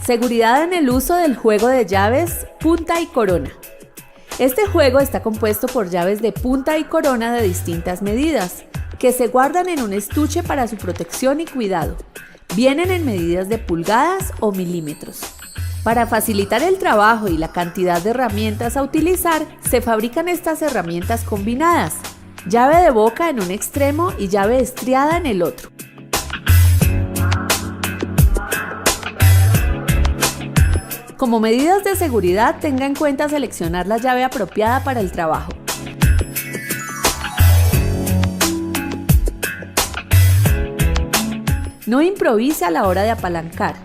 Seguridad en el uso del juego de llaves punta y corona. Este juego está compuesto por llaves de punta y corona de distintas medidas, que se guardan en un estuche para su protección y cuidado. Vienen en medidas de pulgadas o milímetros. Para facilitar el trabajo y la cantidad de herramientas a utilizar, se fabrican estas herramientas combinadas, llave de boca en un extremo y llave estriada en el otro. Como medidas de seguridad, tenga en cuenta seleccionar la llave apropiada para el trabajo. No improvise a la hora de apalancar.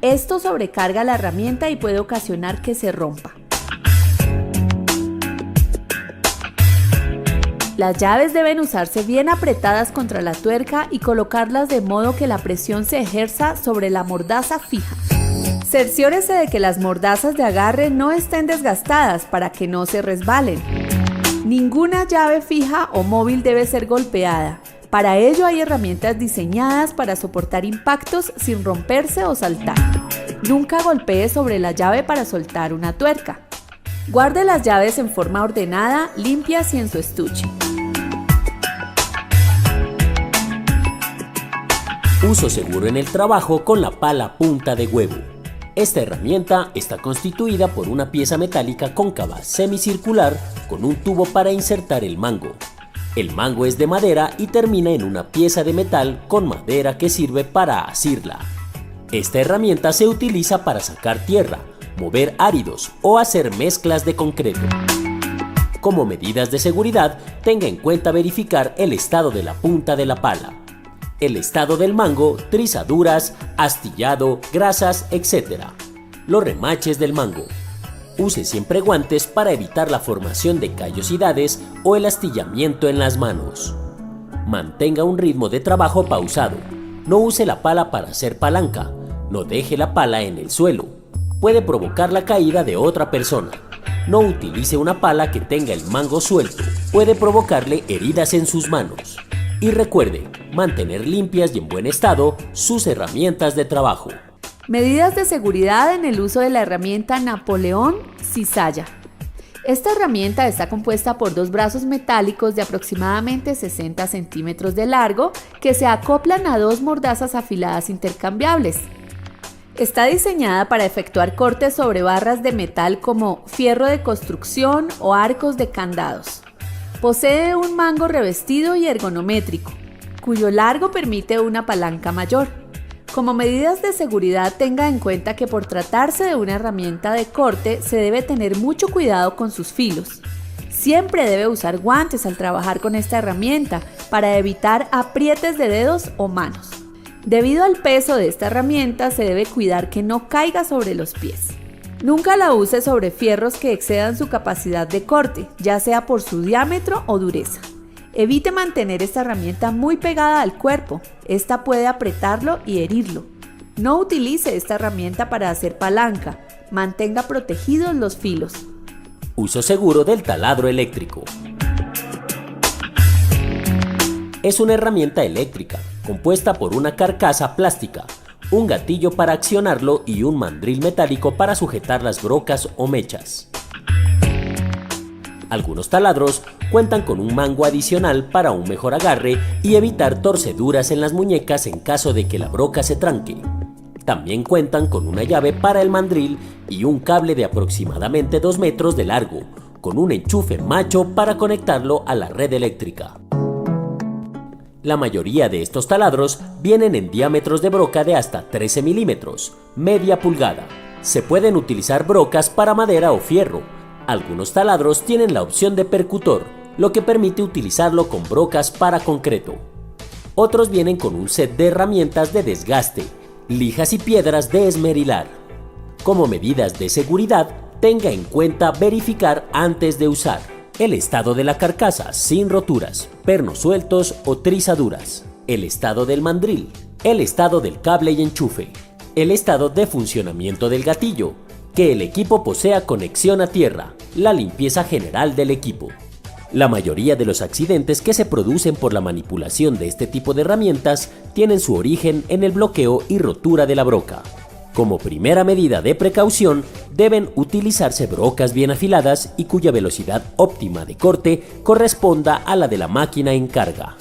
Esto sobrecarga la herramienta y puede ocasionar que se rompa. Las llaves deben usarse bien apretadas contra la tuerca y colocarlas de modo que la presión se ejerza sobre la mordaza fija. Cerciórese de que las mordazas de agarre no estén desgastadas para que no se resbalen. Ninguna llave fija o móvil debe ser golpeada. Para ello hay herramientas diseñadas para soportar impactos sin romperse o saltar. Nunca golpee sobre la llave para soltar una tuerca. Guarde las llaves en forma ordenada, limpias y en su estuche. Uso seguro en el trabajo con la pala punta de huevo. Esta herramienta está constituida por una pieza metálica cóncava semicircular con un tubo para insertar el mango. El mango es de madera y termina en una pieza de metal con madera que sirve para asirla. Esta herramienta se utiliza para sacar tierra, mover áridos o hacer mezclas de concreto. Como medidas de seguridad, tenga en cuenta verificar el estado de la punta de la pala, el estado del mango, trizaduras, astillado, grasas, etc. Los remaches del mango. Use siempre guantes para evitar la formación de callosidades o el astillamiento en las manos. Mantenga un ritmo de trabajo pausado. No use la pala para hacer palanca. No deje la pala en el suelo. Puede provocar la caída de otra persona. No utilice una pala que tenga el mango suelto. Puede provocarle heridas en sus manos. Y recuerde, mantener limpias y en buen estado sus herramientas de trabajo. Medidas de seguridad en el uso de la herramienta Napoleón Cizalla. Esta herramienta está compuesta por dos brazos metálicos de aproximadamente 60 centímetros de largo que se acoplan a dos mordazas afiladas intercambiables. Está diseñada para efectuar cortes sobre barras de metal como fierro de construcción o arcos de candados. Posee un mango revestido y ergonométrico, cuyo largo permite una palanca mayor. Como medidas de seguridad, tenga en cuenta que por tratarse de una herramienta de corte, se debe tener mucho cuidado con sus filos. Siempre debe usar guantes al trabajar con esta herramienta para evitar aprietes de dedos o manos. Debido al peso de esta herramienta, se debe cuidar que no caiga sobre los pies. Nunca la use sobre fierros que excedan su capacidad de corte, ya sea por su diámetro o dureza. Evite mantener esta herramienta muy pegada al cuerpo, esta puede apretarlo y herirlo. No utilice esta herramienta para hacer palanca, mantenga protegidos los filos. Uso seguro del taladro eléctrico. Es una herramienta eléctrica, compuesta por una carcasa plástica, un gatillo para accionarlo y un mandril metálico para sujetar las brocas o mechas. Algunos taladros cuentan con un mango adicional para un mejor agarre y evitar torceduras en las muñecas en caso de que la broca se tranque. También cuentan con una llave para el mandril y un cable de aproximadamente 2 metros de largo, con un enchufe macho para conectarlo a la red eléctrica. La mayoría de estos taladros vienen en diámetros de broca de hasta 13 milímetros, media pulgada. Se pueden utilizar brocas para madera o fierro. Algunos taladros tienen la opción de percutor, lo que permite utilizarlo con brocas para concreto. Otros vienen con un set de herramientas de desgaste, lijas y piedras de esmerilar. Como medidas de seguridad, tenga en cuenta verificar antes de usar el estado de la carcasa sin roturas, pernos sueltos o trizaduras, el estado del mandril, el estado del cable y enchufe, el estado de funcionamiento del gatillo, que el equipo posea conexión a tierra, la limpieza general del equipo. La mayoría de los accidentes que se producen por la manipulación de este tipo de herramientas tienen su origen en el bloqueo y rotura de la broca. Como primera medida de precaución, deben utilizarse brocas bien afiladas y cuya velocidad óptima de corte corresponda a la de la máquina en carga.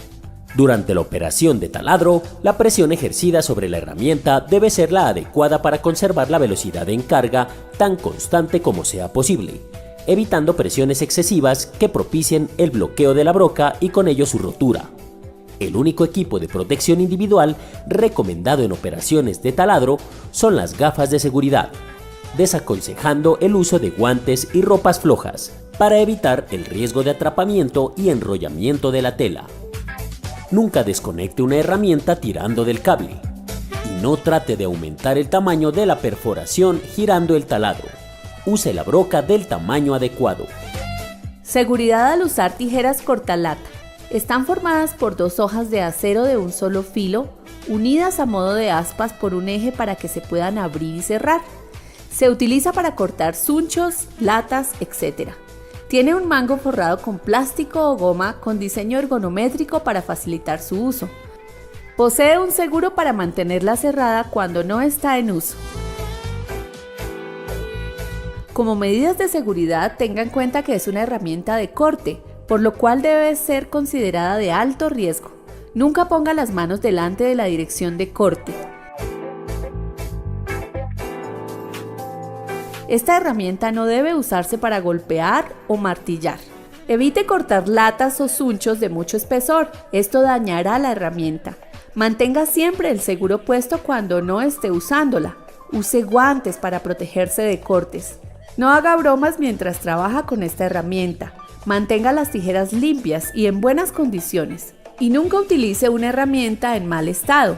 Durante la operación de taladro, la presión ejercida sobre la herramienta debe ser la adecuada para conservar la velocidad en carga tan constante como sea posible, evitando presiones excesivas que propicien el bloqueo de la broca y con ello su rotura. El único equipo de protección individual recomendado en operaciones de taladro son las gafas de seguridad, desaconsejando el uso de guantes y ropas flojas para evitar el riesgo de atrapamiento y enrollamiento de la tela. Nunca desconecte una herramienta tirando del cable y no trate de aumentar el tamaño de la perforación girando el taladro. Use la broca del tamaño adecuado. Seguridad al usar tijeras cortalata. Están formadas por dos hojas de acero de un solo filo, unidas a modo de aspas por un eje para que se puedan abrir y cerrar. Se utiliza para cortar sunchos, latas, etc. Tiene un mango forrado con plástico o goma con diseño ergonométrico para facilitar su uso. Posee un seguro para mantenerla cerrada cuando no está en uso. Como medidas de seguridad, tenga en cuenta que es una herramienta de corte, por lo cual debe ser considerada de alto riesgo. Nunca ponga las manos delante de la dirección de corte. Esta herramienta no debe usarse para golpear o martillar. Evite cortar latas o sunchos de mucho espesor, esto dañará la herramienta. Mantenga siempre el seguro puesto cuando no esté usándola. Use guantes para protegerse de cortes. No haga bromas mientras trabaja con esta herramienta. Mantenga las tijeras limpias y en buenas condiciones. Y nunca utilice una herramienta en mal estado.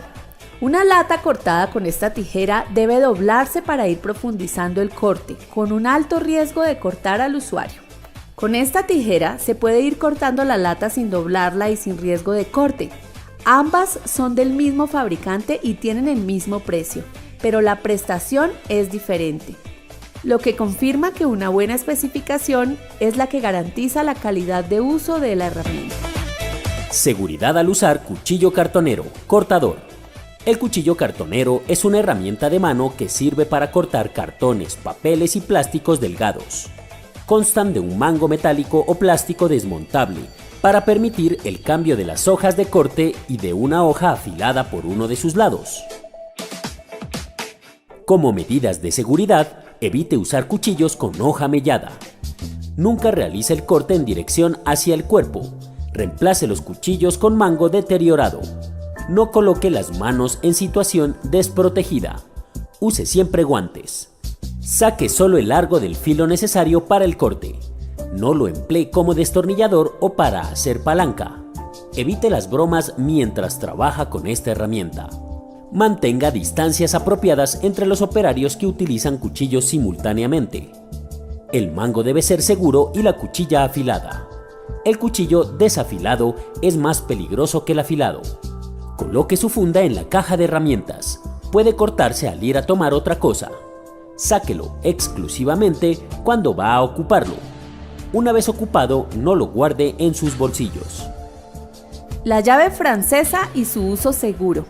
Una lata cortada con esta tijera debe doblarse para ir profundizando el corte, con un alto riesgo de cortar al usuario. Con esta tijera se puede ir cortando la lata sin doblarla y sin riesgo de corte. Ambas son del mismo fabricante y tienen el mismo precio, pero la prestación es diferente, lo que confirma que una buena especificación es la que garantiza la calidad de uso de la herramienta. Seguridad al usar cuchillo cartonero, cortador. El cuchillo cartonero es una herramienta de mano que sirve para cortar cartones, papeles y plásticos delgados. Constan de un mango metálico o plástico desmontable para permitir el cambio de las hojas de corte y de una hoja afilada por uno de sus lados. Como medidas de seguridad, evite usar cuchillos con hoja mellada. Nunca realice el corte en dirección hacia el cuerpo. Reemplace los cuchillos con mango deteriorado. No coloque las manos en situación desprotegida. Use siempre guantes. Saque solo el largo del filo necesario para el corte. No lo emplee como destornillador o para hacer palanca. Evite las bromas mientras trabaja con esta herramienta. Mantenga distancias apropiadas entre los operarios que utilizan cuchillos simultáneamente. El mango debe ser seguro y la cuchilla afilada. El cuchillo desafilado es más peligroso que el afilado. Coloque su funda en la caja de herramientas. Puede cortarse al ir a tomar otra cosa. Sáquelo exclusivamente cuando va a ocuparlo. Una vez ocupado, no lo guarde en sus bolsillos. La llave francesa y su uso seguro.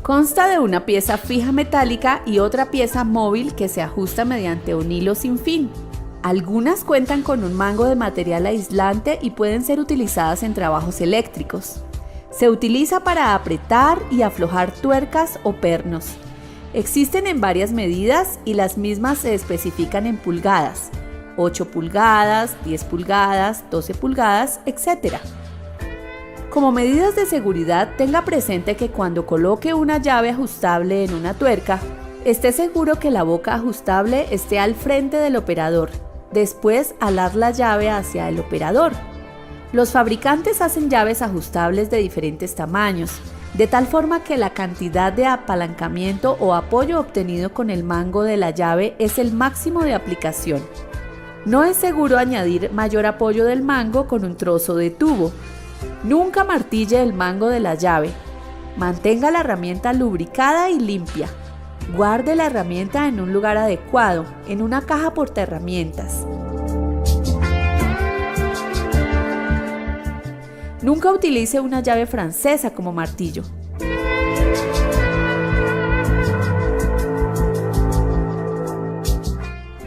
Consta de una pieza fija metálica y otra pieza móvil que se ajusta mediante un hilo sin fin. Algunas cuentan con un mango de material aislante y pueden ser utilizadas en trabajos eléctricos. Se utiliza para apretar y aflojar tuercas o pernos. Existen en varias medidas y las mismas se especifican en pulgadas: 8 pulgadas, 10 pulgadas, 12 pulgadas, etc. Como medidas de seguridad, tenga presente que cuando coloque una llave ajustable en una tuerca, esté seguro que la boca ajustable esté al frente del operador. Después, alar la llave hacia el operador. Los fabricantes hacen llaves ajustables de diferentes tamaños, de tal forma que la cantidad de apalancamiento o apoyo obtenido con el mango de la llave es el máximo de aplicación. No es seguro añadir mayor apoyo del mango con un trozo de tubo. Nunca martille el mango de la llave. Mantenga la herramienta lubricada y limpia. Guarde la herramienta en un lugar adecuado, en una caja portaherramientas. Nunca utilice una llave francesa como martillo.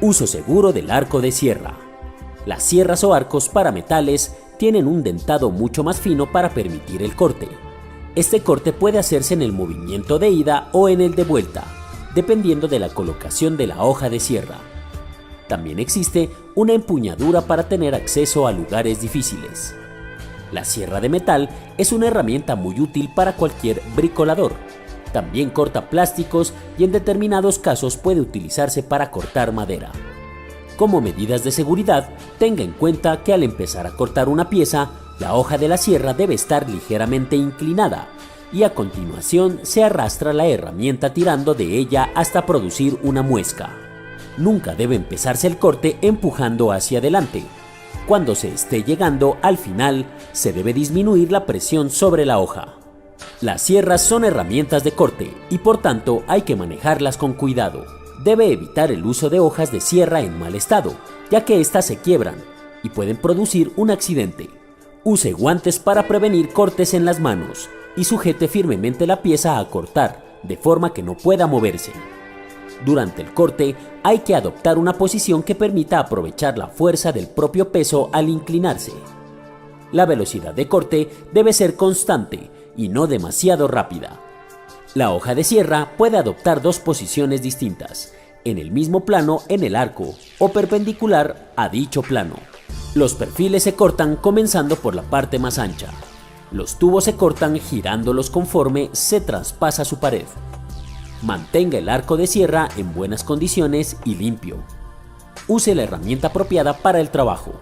Uso seguro del arco de sierra. Las sierras o arcos para metales tienen un dentado mucho más fino para permitir el corte. Este corte puede hacerse en el movimiento de ida o en el de vuelta, dependiendo de la colocación de la hoja de sierra. También existe una empuñadura para tener acceso a lugares difíciles. La sierra de metal es una herramienta muy útil para cualquier bricolador. También corta plásticos y en determinados casos puede utilizarse para cortar madera. Como medidas de seguridad, tenga en cuenta que al empezar a cortar una pieza, la hoja de la sierra debe estar ligeramente inclinada y a continuación se arrastra la herramienta tirando de ella hasta producir una muesca. Nunca debe empezarse el corte empujando hacia adelante. Cuando se esté llegando al final, se debe disminuir la presión sobre la hoja. Las sierras son herramientas de corte y por tanto hay que manejarlas con cuidado. Debe evitar el uso de hojas de sierra en mal estado, ya que éstas se quiebran y pueden producir un accidente. Use guantes para prevenir cortes en las manos y sujete firmemente la pieza a cortar, de forma que no pueda moverse. Durante el corte hay que adoptar una posición que permita aprovechar la fuerza del propio peso al inclinarse. La velocidad de corte debe ser constante y no demasiado rápida. La hoja de sierra puede adoptar dos posiciones distintas, en el mismo plano en el arco o perpendicular a dicho plano. Los perfiles se cortan comenzando por la parte más ancha. Los tubos se cortan girándolos conforme se traspasa su pared. Mantenga el arco de sierra en buenas condiciones y limpio. Use la herramienta apropiada para el trabajo.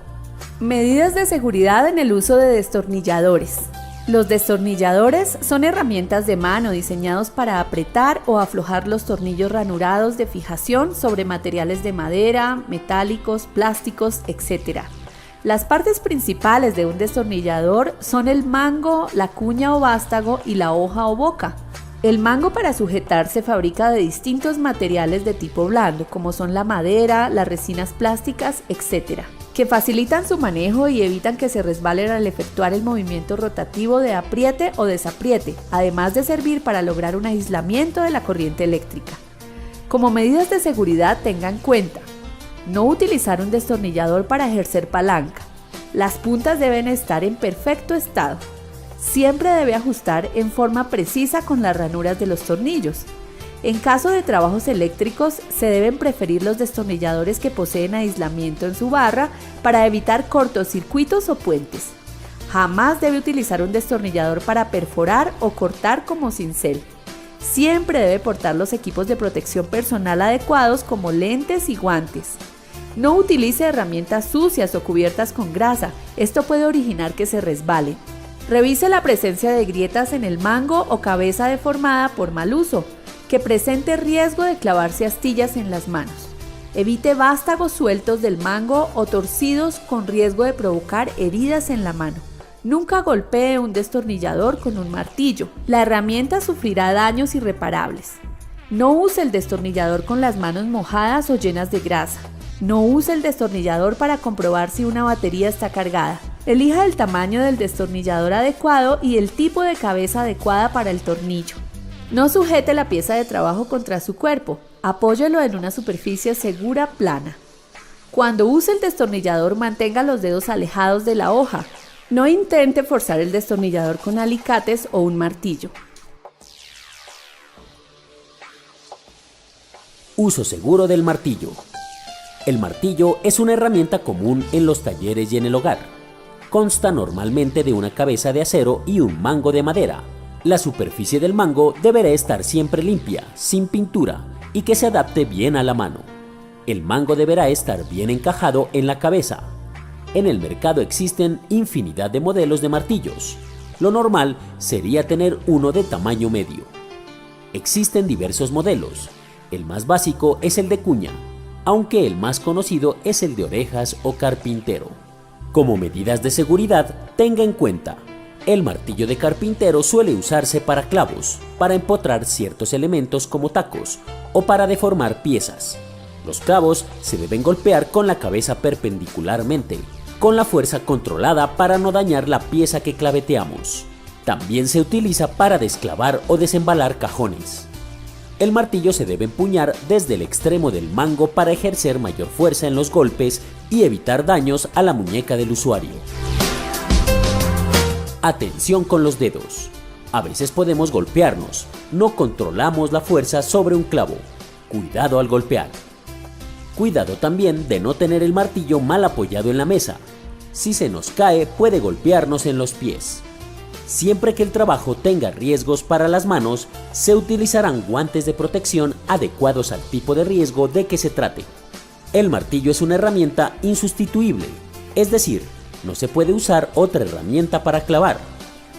Medidas de seguridad en el uso de destornilladores. Los destornilladores son herramientas de mano diseñados para apretar o aflojar los tornillos ranurados de fijación sobre materiales de madera, metálicos, plásticos, etc. Las partes principales de un destornillador son el mango, la cuña o vástago y la hoja o boca. El mango para sujetar se fabrica de distintos materiales de tipo blando, como son la madera, las resinas plásticas, etc., que facilitan su manejo y evitan que se resbalen al efectuar el movimiento rotativo de apriete o desapriete, además de servir para lograr un aislamiento de la corriente eléctrica. Como medidas de seguridad, tenga en cuenta: no utilizar un destornillador para ejercer palanca. Las puntas deben estar en perfecto estado. Siempre debe ajustar en forma precisa con las ranuras de los tornillos. En caso de trabajos eléctricos, se deben preferir los destornilladores que poseen aislamiento en su barra para evitar cortocircuitos o puentes. Jamás debe utilizar un destornillador para perforar o cortar como cincel. Siempre debe portar los equipos de protección personal adecuados como lentes y guantes. No utilice herramientas sucias o cubiertas con grasa, esto puede originar que se resbalen. Revise la presencia de grietas en el mango o cabeza deformada por mal uso, que presente riesgo de clavarse astillas en las manos. Evite vástagos sueltos del mango o torcidos con riesgo de provocar heridas en la mano. Nunca golpee un destornillador con un martillo. La herramienta sufrirá daños irreparables. No use el destornillador con las manos mojadas o llenas de grasa. No use el destornillador para comprobar si una batería está cargada. Elija el tamaño del destornillador adecuado y el tipo de cabeza adecuada para el tornillo. No sujete la pieza de trabajo contra su cuerpo. Apóyelo en una superficie segura plana. Cuando use el destornillador, mantenga los dedos alejados de la hoja. No intente forzar el destornillador con alicates o un martillo. Uso seguro del martillo. El martillo es una herramienta común en los talleres y en el hogar. Consta normalmente de una cabeza de acero y un mango de madera. La superficie del mango deberá estar siempre limpia, sin pintura y que se adapte bien a la mano. El mango deberá estar bien encajado en la cabeza. En el mercado existen infinidad de modelos de martillos. Lo normal sería tener uno de tamaño medio. Existen diversos modelos. El más básico es el de cuña, aunque el más conocido es el de orejas o carpintero. Como medidas de seguridad, tenga en cuenta: el martillo de carpintero suele usarse para clavos, para empotrar ciertos elementos como tacos o para deformar piezas. Los clavos se deben golpear con la cabeza perpendicularmente, con la fuerza controlada para no dañar la pieza que claveteamos. También se utiliza para desclavar o desembalar cajones. El martillo se debe empuñar desde el extremo del mango para ejercer mayor fuerza en los golpes y evitar daños a la muñeca del usuario. Atención con los dedos. A veces podemos golpearnos, no controlamos la fuerza sobre un clavo. Cuidado al golpear. Cuidado también de no tener el martillo mal apoyado en la mesa. Si se nos cae, puede golpearnos en los pies. Siempre que el trabajo tenga riesgos para las manos, se utilizarán guantes de protección adecuados al tipo de riesgo de que se trate. El martillo es una herramienta insustituible, es decir, no se puede usar otra herramienta para clavar.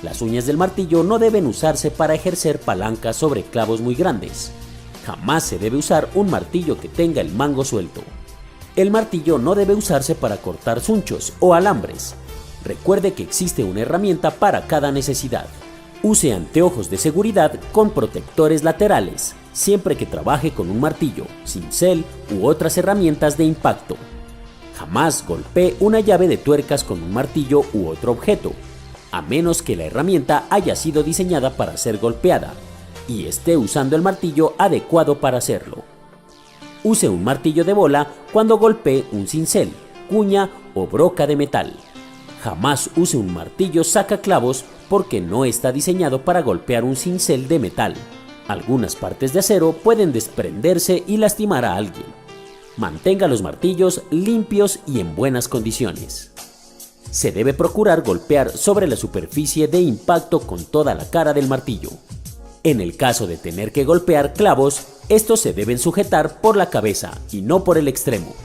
Las uñas del martillo no deben usarse para ejercer palancas sobre clavos muy grandes. Jamás se debe usar un martillo que tenga el mango suelto. El martillo no debe usarse para cortar sunchos o alambres. Recuerde que existe una herramienta para cada necesidad. Use anteojos de seguridad con protectores laterales, siempre que trabaje con un martillo, cincel u otras herramientas de impacto. Jamás golpee una llave de tuercas con un martillo u otro objeto, a menos que la herramienta haya sido diseñada para ser golpeada y esté usando el martillo adecuado para hacerlo. Use un martillo de bola cuando golpee un cincel, cuña o broca de metal. Jamás use un martillo sacaclavos porque no está diseñado para golpear un cincel de metal. Algunas partes de acero pueden desprenderse y lastimar a alguien. Mantenga los martillos limpios y en buenas condiciones. Se debe procurar golpear sobre la superficie de impacto con toda la cara del martillo. En el caso de tener que golpear clavos, estos se deben sujetar por la cabeza y no por el extremo.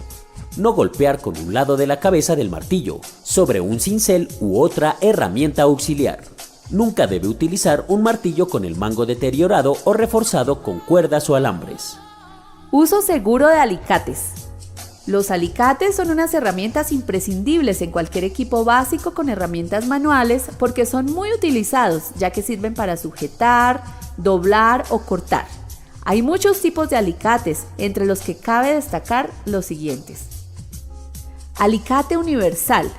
No golpear con un lado de la cabeza del martillo, sobre un cincel u otra herramienta auxiliar. Nunca debe utilizar un martillo con el mango deteriorado o reforzado con cuerdas o alambres. Uso seguro de alicates. Los alicates son unas herramientas imprescindibles en cualquier equipo básico con herramientas manuales porque son muy utilizados ya que sirven para sujetar, doblar o cortar. Hay muchos tipos de alicates, entre los que cabe destacar los siguientes. Alicate universal.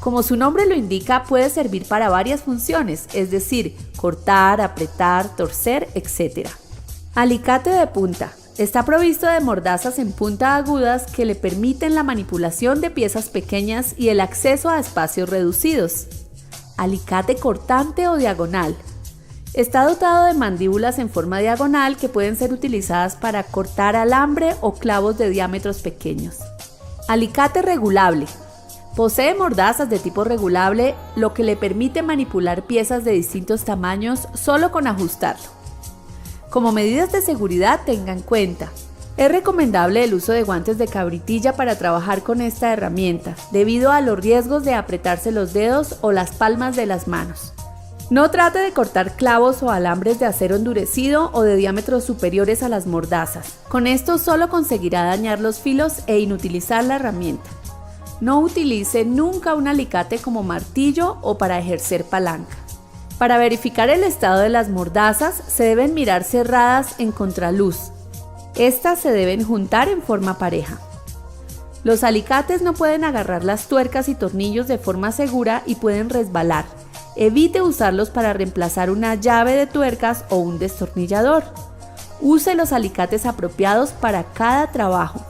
Como su nombre lo indica, puede servir para varias funciones, es decir, cortar, apretar, torcer, etc. Alicate de punta. Está provisto de mordazas en punta agudas que le permiten la manipulación de piezas pequeñas y el acceso a espacios reducidos. Alicate cortante o diagonal. Está dotado de mandíbulas en forma diagonal que pueden ser utilizadas para cortar alambre o clavos de diámetros pequeños. Alicate regulable. Posee mordazas de tipo regulable, lo que le permite manipular piezas de distintos tamaños solo con ajustarlo. Como medidas de seguridad, tenga en cuenta: es recomendable el uso de guantes de cabritilla para trabajar con esta herramienta, debido a los riesgos de apretarse los dedos o las palmas de las manos. No trate de cortar clavos o alambres de acero endurecido o de diámetros superiores a las mordazas. Con esto solo conseguirá dañar los filos e inutilizar la herramienta. No utilice nunca un alicate como martillo o para ejercer palanca. Para verificar el estado de las mordazas, se deben mirar cerradas en contraluz. Estas se deben juntar en forma pareja. Los alicates no pueden agarrar las tuercas y tornillos de forma segura y pueden resbalar. Evite usarlos para reemplazar una llave de tuercas o un destornillador. Use los alicates apropiados para cada trabajo.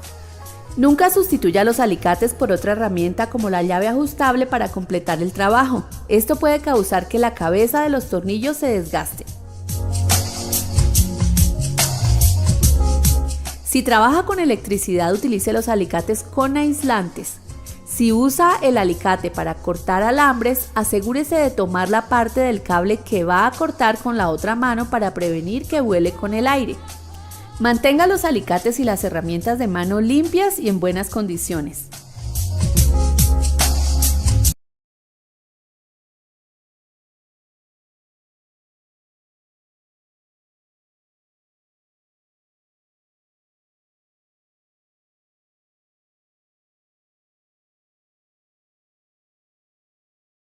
Nunca sustituya los alicates por otra herramienta como la llave ajustable para completar el trabajo. Esto puede causar que la cabeza de los tornillos se desgaste. Si trabaja con electricidad, utilice los alicates con aislantes. Si usa el alicate para cortar alambres, asegúrese de tomar la parte del cable que va a cortar con la otra mano para prevenir que vuele con el aire. Mantenga los alicates y las herramientas de mano limpias y en buenas condiciones.